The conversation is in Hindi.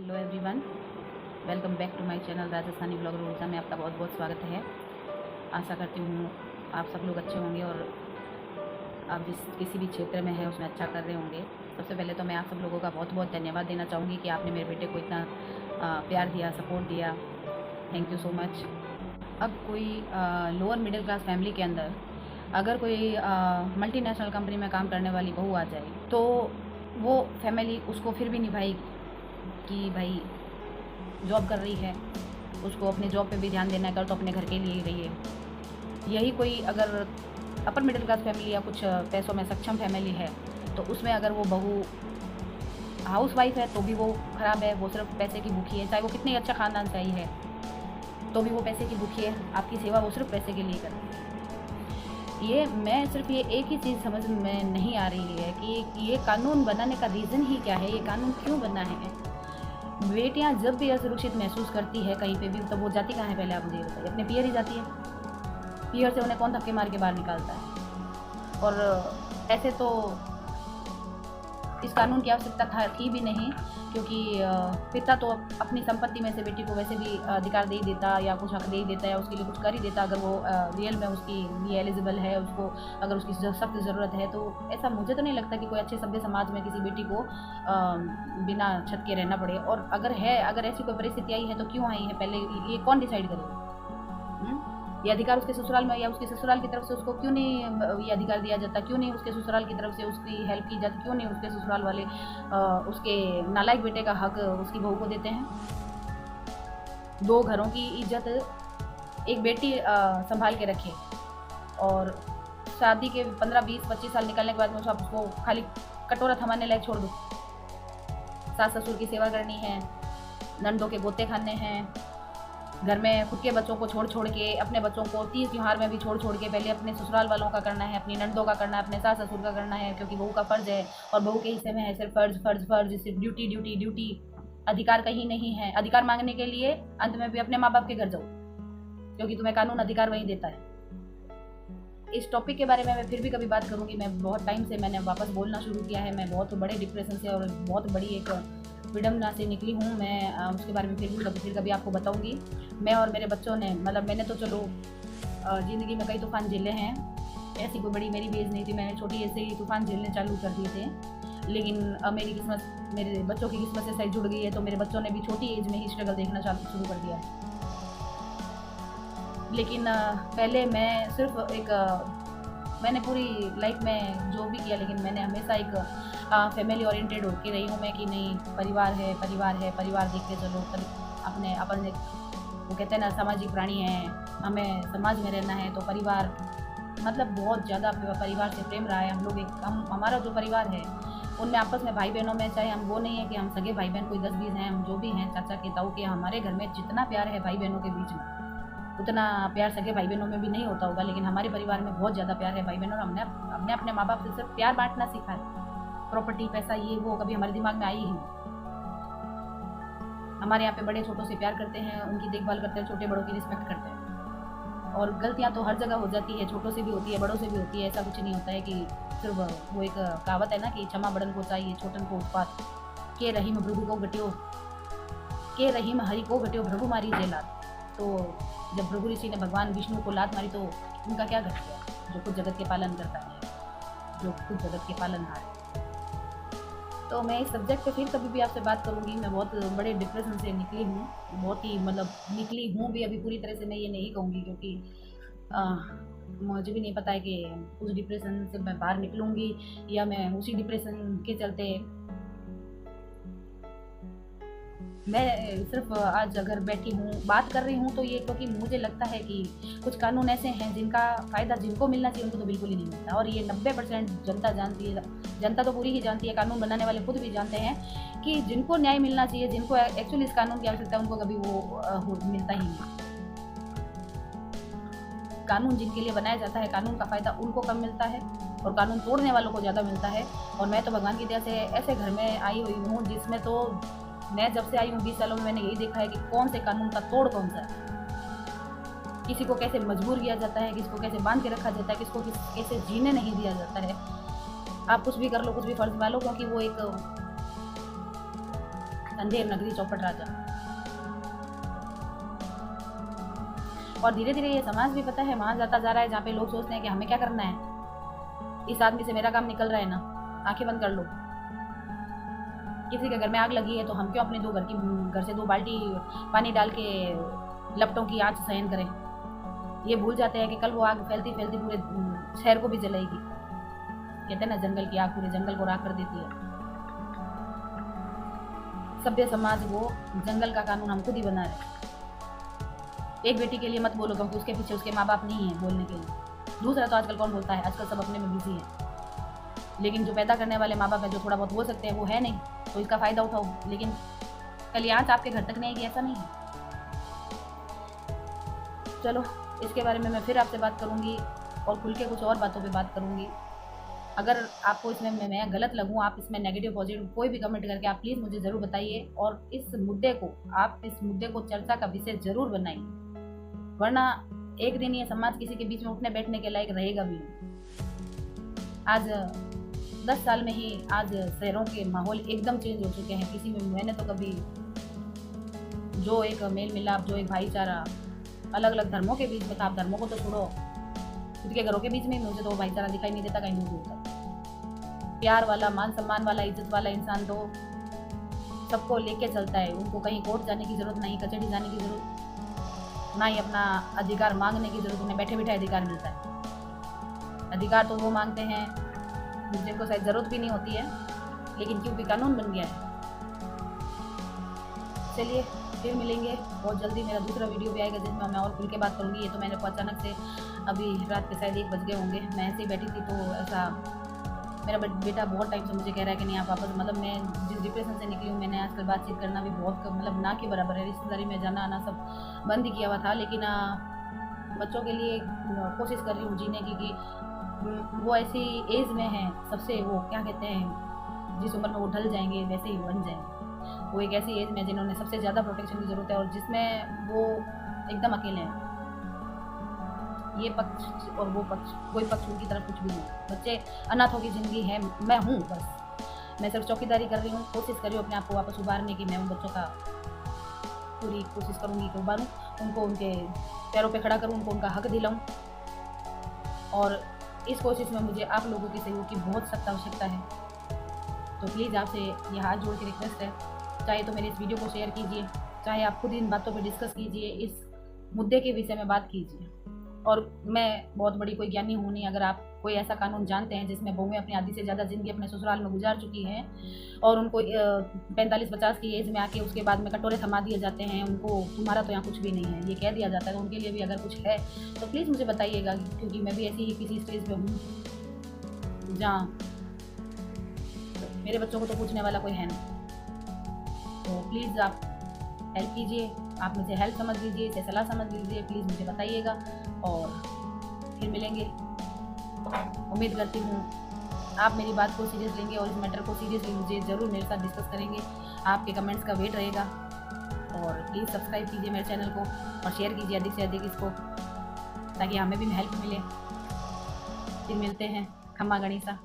Hello everyone, welcome back to my channel Rajasthani blogger Orissa में आपका बहुत बहुत स्वागत है। आशा करती हूँ आप सब लोग अच्छे होंगे और आप जिस किसी भी क्षेत्र में है उसमें अच्छा कर रहे होंगे। सबसे पहले तो मैं आप सब लोगों का बहुत बहुत धन्यवाद देना चाहूँगी कि आपने मेरे बेटे को इतना प्यार दिया, सपोर्ट दिया। Thank you so much. अब कोई लोअर मिडिल क्लास फैमिली के अंदर अगर कोई मल्टीनेशनल कंपनी में काम करने वाली बहू आ जाए तो वो फैमिली उसको फिर भी निभाएगी कि भाई जॉब कर रही है, उसको अपने जॉब पे भी ध्यान देना है, कर तो अपने घर के लिए ही रही है। यही कोई अगर अपर मिडिल क्लास फैमिली या कुछ पैसों में सक्षम फैमिली है तो उसमें अगर वो बहू हाउस वाइफ है तो भी वो ख़राब है, वो सिर्फ पैसे की भूखी है। चाहे वो कितनी अच्छा खानदान से आई है तो भी वो पैसे की भूखी है। आपकी सेवा वो सिर्फ पैसे के लिए कर रही है। ये एक ही चीज़ समझ में नहीं आ रही है कि ये कानून बनाने का रीज़न ही क्या है, ये कानून क्यों बना है। बेटियां जब भी असुरक्षित महसूस करती है कहीं पे भी, तो वो जाती कहाँ है पहले आप मुझे बताइए? अपने पियर ही जाती है। पियर से उन्हें कौन धक्के मार के बाहर निकालता है? और ऐसे तो इस कानून की आवश्यकता थी भी नहीं, क्योंकि पिता तो अपनी संपत्ति में से बेटी को वैसे भी अधिकार दे ही देता या कुछ हक दे ही देता या उसके लिए कुछ कर ही देता अगर वो रियल में उसकी लिए एलिजिबल है, उसको अगर उसकी सख्त ज़रूरत है। तो ऐसा मुझे तो नहीं लगता कि कोई अच्छे सभ्य समाज में किसी बेटी को बिना छत के रहना पड़े। और अगर ऐसी कोई परिस्थिति आई है तो क्यों आई है, पहले ये कौन डिसाइड करेगा? ये अधिकार उसके ससुराल में या उसके ससुराल की तरफ से उसको क्यों नहीं ये अधिकार दिया जाता? क्यों नहीं उसके ससुराल की तरफ से उसकी हेल्प की जाती? क्यों नहीं उसके ससुराल वाले उसके नालायक बेटे का हक उसकी बहू को देते हैं? दो घरों की इज्जत एक बेटी संभाल के रखे और शादी के 15, 20, 25 साल निकलने के बाद में उसको खाली कटोरा थमाने लायक छोड़ दो। सास ससुर की सेवा करनी है, नंदों के गोते खाने हैं, घर में खुद के बच्चों को छोड़ के, अपने बच्चों को तीज त्योहार में भी छोड़ के पहले अपने ससुराल वालों का करना है, अपनी नंदों का करना है, अपने सास ससुर का करना है, क्योंकि बहू का फ़र्ज़ है। और बहू के हिस्से में है सिर्फ फ़र्ज़, सिर्फ ड्यूटी। अधिकार कहीं नहीं है। अधिकार मांगने के लिए अंत में भी अपने माँ बाप के घर जाओ, क्योंकि तुम्हें कानून अधिकार वही देता है। इस टॉपिक के बारे में मैं फिर भी कभी बात करूँगी। मैं बहुत टाइम से मैंने वापस बोलना शुरू किया है। मैं बहुत बड़े डिप्रेशन से और बहुत बड़ी एक विडम्बना से निकली हूँ। मैं उसके बारे में फिर कभी आपको बताऊँगी। मैं और मेरे बच्चों ने, मतलब मैंने तो चलो ज़िंदगी में कई तूफ़ान झेले हैं। ऐसी कोई बड़ी मेरी भी एज नहीं थी, मैंने छोटी एज से ही तूफ़ान झेलने चालू कर दिए थे। लेकिन मेरी किस्मत, मेरे बच्चों की किस्मत से सही जुड़ गई है, तो मेरे बच्चों ने भी छोटी एज में ही स्ट्रगल देखना शुरू कर दिया है। लेकिन पहले मैं सिर्फ मैंने पूरी लाइफ में जो भी किया, लेकिन मैंने हमेशा एक फैमिली ओरिएंटेड होकर रही हूँ मैं कि नहीं, परिवार देख के चलो। अपन वो कहते हैं ना, सामाजिक प्राणी हैं, हमें समाज में रहना है। तो परिवार मतलब बहुत ज़्यादा परिवार से प्रेम रहा है। हमारा जो परिवार है उनमें आपस में भाई बहनों में, चाहे हम वो नहीं है कि हम सगे भाई बहन कोई 10-20 हैं, हम जो भी हैं चाचा के ताऊ के, हमारे घर में जितना प्यार है भाई बहनों के बीच में उतना प्यार सगे भाई बहनों में भी नहीं होता होगा। लेकिन हमारे परिवार में बहुत ज़्यादा प्यार है भाई बहनों। हमने अपने माँ बाप से सिर्फ प्यार बांटना सीखा है। प्रॉपर्टी, पैसा, ये वो कभी हमारे दिमाग में आई ही नहीं। हमारे यहाँ पे बड़े छोटों से प्यार करते हैं, उनकी देखभाल करते हैं, छोटे बड़ों की रिस्पेक्ट करते हैं। और गलतियाँ तो हर जगह हो जाती है, छोटों से भी होती है, बड़ों से भी होती है। ऐसा कुछ नहीं होता है कि सिर्फ वो एक कहावत है ना कि क्षमा बड़न को चाहिए, छोटन को उत्पात के रहीम प्रभु को घटियो, के रहीम हरि को घटियो प्रभु मारी जेलात। तो जब भृगु ऋषि ने भगवान विष्णु को लात मारी तो उनका क्या घट गया? जो खुद जगत के पालन करता है, जो खुद जगत के पालनहार है। तो मैं इस सब्जेक्ट पे फिर कभी भी आपसे बात करूँगी। मैं बहुत बड़े डिप्रेशन से निकली हूँ, बहुत ही मतलब निकली हूँ भी। अभी पूरी तरह से मैं ये नहीं कहूँगी, क्योंकि मुझे भी नहीं पता है कि उस डिप्रेशन से मैं बाहर निकलूँगी या मैं उसी डिप्रेशन के चलते मैं सिर्फ आज अगर बैठी हूँ बात कर रही हूँ तो ये क्योंकि मुझे लगता है कि कुछ कानून ऐसे हैं जिनका फ़ायदा जिनको मिलना चाहिए उनको तो बिल्कुल ही नहीं मिलता। और ये 90% जनता जानती है, जनता तो पूरी ही जानती है, कानून बनाने वाले खुद भी जानते हैं कि जिनको न्याय मिलना चाहिए, जिनको एक्चुअली इस कानून की आवश्यकता है, उनको कभी वो मिलता ही नहीं। कानून जिनके लिए बनाया जाता है, कानून का फ़ायदा उनको कम मिलता है और कानून तोड़ने वालों को ज़्यादा मिलता है। और मैं तो भगवान की दया से ऐसे घर में आई हुई हूँ जिसमें तो मैं जब से आई हूँ 20 सालों में मैंने यही देखा है कि कौन से कानून का तोड़ कौन सा है। किसी को कैसे मजबूर किया जाता है, किसी को कैसे बांध के रखा जाता है, किसको कैसे जीने नहीं दिया जाता है। आप कुछ भी कर लो, कुछ भी फर्ज पालो, क्योंकि वो एक अंधेर नगरी चौपट राजा। और धीरे धीरे ये समाज भी पता है वहाँ जाता जा रहा है जहाँ पे लोग सोचते हैं कि हमें क्या करना है, इस आदमी से मेरा काम निकल रहा है ना, आंखें बंद कर लो। किसी के घर में आग लगी है तो हम क्यों अपने घर से 2 बाल्टी पानी डाल के लपटों की आंच सहन करें। ये भूल जाते हैं कि कल वो आग फैलती फैलती पूरे शहर को भी जलाएगी। कहते हैं ना, जंगल की आग पूरे जंगल को राख कर देती है। सभ्य समाज वो जंगल का कानून हम खुद ही बना रहे। एक बेटी के लिए मत बोलो क्योंकि उसके पीछे उसके माँ बाप नहीं है बोलने के लिए। दूसरा तो आजकल कौन बोलता है, आजकल सब अपने में बिजी है। लेकिन जो पैदा करने वाले माँ बाप है, जो थोड़ा बहुत बोल सकते हैं, वो है नहीं, तो इसका फ़ायदा उठाओ। लेकिन कल आँच आपके घर तक नहीं आएगी, ऐसा नहीं है। चलो, इसके बारे में मैं फिर आपसे बात करूँगी और खुल के कुछ और बातों पे बात करूँगी। अगर आपको इसमें मैं गलत लगूँ, आप इसमें नेगेटिव पॉजिटिव कोई भी कमेंट करके आप प्लीज़ मुझे ज़रूर बताइए। और इस मुद्दे को चर्चा का विषय ज़रूर बनाइए, वरना एक दिन ये समाज किसी के बीच में उठने बैठने के लायक रहेगा भी नहीं। आज 10 साल में ही आज शहरों के माहौल एकदम चेंज हो चुके हैं। किसी में मैंने तो कभी जो एक मेल मिलाप, जो एक भाईचारा अलग अलग धर्मों के बीच में था, आप धर्मों को तो छोड़ो, खुद के घरों के बीच में मुझे तो भाईचारा दिखाई नहीं देता कहीं दूर तक। प्यार वाला, मान सम्मान वाला, इज्जत वाला इंसान तो सबको लेके चलता है। उनको कहीं कोर्ट जाने की जरूरत नहीं, कचहरी जाने की जरूरत ना ही अपना अधिकार मांगने की जरूरत। उन्हें बैठे बैठे अधिकार मिलता है। अधिकार तो वो मांगते हैं जिनको शायद ज़रूरत भी नहीं होती है, लेकिन क्योंकि कानून बन गया है। चलिए, फिर मिलेंगे बहुत जल्दी। मेरा दूसरा वीडियो भी आएगा जिसमें मैं और खुल के बात करूँगी। ये तो मैंने को अचानक से अभी रात के शायद 1 बज गए होंगे, मैं ऐसे ही बैठी थी तो ऐसा मेरा बेटा बहुत टाइम से मुझे कह रहा है कि नहीं आप वापस, मतलब मैं जिस डिप्रेशन से निकली हूँ, मैंने आजकल बातचीत करना भी बहुत मतलब ना के बराबर है। रिश्तेदारी में जाना आना सब बंद ही किया हुआ था, लेकिन बच्चों के लिए कोशिश कर रही हूँ जीने की कि वो ऐसी एज में है, सबसे वो क्या कहते हैं, जिस उम्र में वो ढल जाएंगे वैसे ही बन जाएंगे। वो एक ऐसी एज में जिन्होंने सबसे ज़्यादा प्रोटेक्शन की ज़रूरत है और जिसमें वो एकदम अकेले हैं। ये पक्ष और वो पक्ष, कोई पक्ष उनकी तरफ कुछ भी नहीं। बच्चे अनाथों की ज़िंदगी है, मैं हूँ बस। मैं सिर्फ चौकीदारी कर रही हूँ, कोशिश कर रही हूँ अपने आप को वापस उबारने की। मैं उन बच्चों का पूरी कोशिश करूँगी कि उबारूँ, उनको उनके पैरों पे खड़ा करूँ, उनको उनका हक दिलाऊँ। और इस कोशिश में मुझे आप लोगों के सहयोग की बहुत सख्त आवश्यकता है। तो प्लीज़ आपसे ये हाथ जोड़ के रिक्वेस्ट है, चाहे तो मेरे इस वीडियो को शेयर कीजिए, चाहे आप खुद इन बातों पे डिस्कस कीजिए, इस मुद्दे के विषय में बात कीजिए। और मैं बहुत बड़ी कोई ज्ञानी हूँ नहीं। अगर आप कोई ऐसा कानून जानते हैं जिसमें बहुएं अपनी आधी से ज़्यादा ज़िंदगी अपने ससुराल में गुजार चुकी हैं और उनको 45-50 की एज में आके उसके बाद में कटोरे थमा दिए जाते हैं, उनको तुम्हारा तो यहाँ कुछ भी नहीं है ये कह दिया जाता है, तो उनके लिए भी अगर कुछ है तो प्लीज़ मुझे बताइएगा, क्योंकि मैं भी ऐसी ही किसी स्टेज पे हूँ जहाँ मेरे बच्चों को तो पूछने वाला कोई है नहीं। तो प्लीज़ आप हेल्प कीजिए, आप मुझे हेल्प समझ लीजिए, इसे सलाह समझ लीजिए, प्लीज़ मुझे बताइएगा। और फिर मिलेंगे। उम्मीद करती हूँ आप मेरी बात को सीरियस लेंगे और इस मैटर को सीरियसली मुझे ज़रूर मेरे साथ डिस्कस करेंगे। आपके कमेंट्स का वेट रहेगा। और प्लीज़ सब्सक्राइब कीजिए मेरे चैनल को और शेयर कीजिए अधिक से अधिक इसको, ताकि हमें भी हेल्प मिले। फिर मिलते हैं। खम्मा गणिसा।